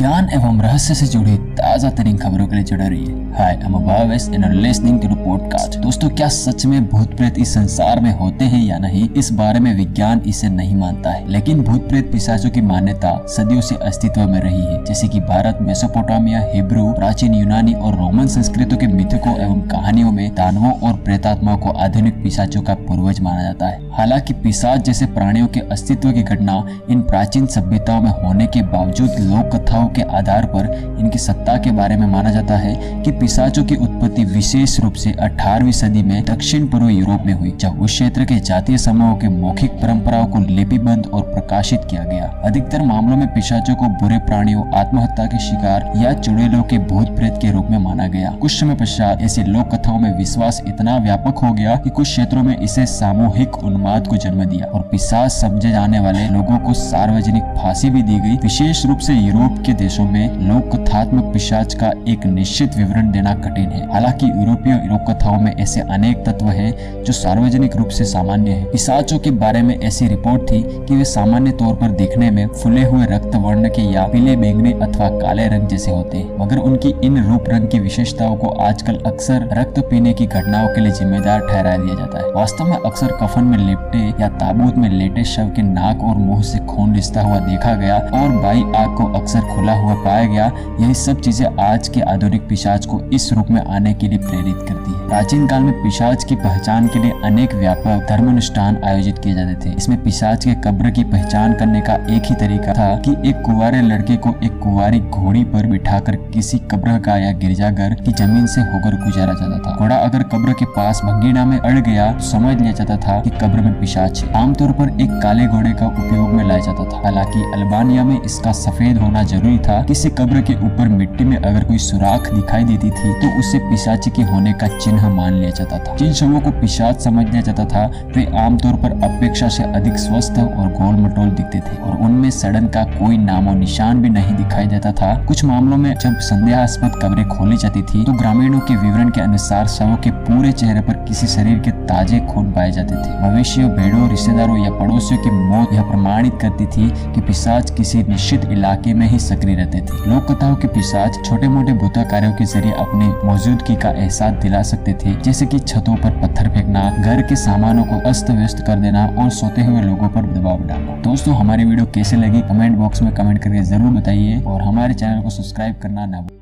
विज्ञान एवं रहस्य से जुड़ी ताजा तरीन खबरों के लिए जुड़े रहिए। Hi, I am Bhavesh and you are listening to the podcast. दोस्तों, क्या सच में भूत प्रेत इस संसार में होते हैं या नहीं, इस बारे में विज्ञान इसे नहीं मानता है, लेकिन भूत प्रेत पिशाचों की मान्यता सदियों से अस्तित्व में रही है। जैसे कि भारत, मेसोपोटामिया, हिब्रू, प्राचीन यूनानी और रोमन संस्कृतियों के मिथकों एवं कहानियों में दानवों और प्रेतात्माओं को आधुनिक पिशाचों का पूर्वज माना जाता है। हालांकि पिशाच जैसे प्राणियों के अस्तित्व की घटना इन प्राचीन सभ्यताओं में होने के बावजूद लोक कथाओं के आधार पर इनकी सत्ता के बारे में माना जाता है कि पिशाचों की उत्पत्ति विशेष रूप से 18वीं सदी में दक्षिण पूर्व यूरोप में हुई, जब उस क्षेत्र के जातीय समूहों के मौखिक परंपराओं को लिपिबद्ध और प्रकाशित किया गया। अधिकतर मामलों में पिशाचों को बुरे प्राणियों, आत्महत्या के शिकार या चुड़ैलों के भूत प्रेत के रूप में माना गया। कुछ समय पश्चात ऐसी लोक कथाओं में विश्वास इतना व्यापक हो गया कि कुछ क्षेत्रों में इसे सामूहिक उन्माद को जन्म दिया और पिशाच समझे जाने वाले लोगों को सार्वजनिक फांसी भी दी गई। विशेष रूप से यूरोप के देशों में लोक कथात्मक पिशाच का एक निश्चित विवरण देना कठिन है। हालांकि यूरोपीय लोक कथाओं में ऐसे अनेक तत्व हैं जो सार्वजनिक रूप से सामान्य है। पिशाचों के बारे में ऐसी रिपोर्ट थी कि वे सामान्य तौर पर दिखने में फुले हुए रक्त वर्ण के या पीले, बैंगनी अथवा काले रंग जैसे होते हैं, मगर उनकी इन रूप रंग की विशेषताओं को आजकल अक्सर रक्त पीने की घटनाओं के लिए जिम्मेदार ठहरा दिया जाता है। वास्तव में अक्सर कफन में लिपटे या ताबूत में लेटे शव के नाक और मुंह से खून रिसता हुआ देखा गया और बाई आंख को अक्सर खुला हुआ पाया गया। यही सब चीजें आज के आधुनिक पिशाच को इस रूप में आने के लिए प्रेरित करती है। प्राचीन काल में पिशाच की पहचान के लिए अनेक व्यापक धर्मानुष्ठान आयोजित किए जाते थे। इसमें पिशाच के कब्र की पहचान करने का एक ही तरीका था कि एक कुंवारे लड़के को एक कुंवारी घोड़ी पर बिठाकर किसी कब्र का या गिरजाघर की जमीन से होकर गुजारा जाता था। घोड़ा अगर कब्र के पास भंगीना में अड़ गया तो समझ लिया जाता था कि कब्र में पिशाच है। आमतौर पर एक काले घोड़े का उपयोग में लाया जाता था। हालांकि अल्बानिया में इसका सफेद होना जरूरी था। किसी कब्र के ऊपर मिट्टी में अगर कोई सुराख दिखाई देती थी तो उसे पिशाची के होने का चिन्ह मान लिया जाता था। जिन शवों को पिशाच समझ लिया जाता था वे आमतौर पर अपेक्षा से अधिक स्वस्थ और गोल मटोल दिखते थे और उनमें सड़न का कोई नामो निशान भी नहीं दिखाई देता था। कुछ मामलों में जब संदेहास्पद कब्रें खोली जाती थी तो ग्रामीणों के विवरण के अनुसार शवों के पूरे चेहरे पर किसी शरीर के ताजे खून पाए जाते थे। मवेशियों, भेड़ों, रिश्तेदारों या पड़ोसियों की मौत यह प्रमाणित करती थी कि पिशाच किसी निश्चित इलाके में ही सक्रिय रहते थे। लोक कथाओं के पिशाच छोटे मोटे भूता कार्यों के जरिए अपनी मौजूदगी का एहसास दिला सकते थे, जैसे कि छतों पर पत्थर फेंकना, घर के सामानों को अस्त व्यस्त कर देना और सोते हुए लोगों पर दबाव डालना। दोस्तों, हमारी वीडियो कैसे लगी कमेंट बॉक्स में कमेंट करके जरूर बताइए और हमारे चैनल को सब्सक्राइब करना ना भूलें।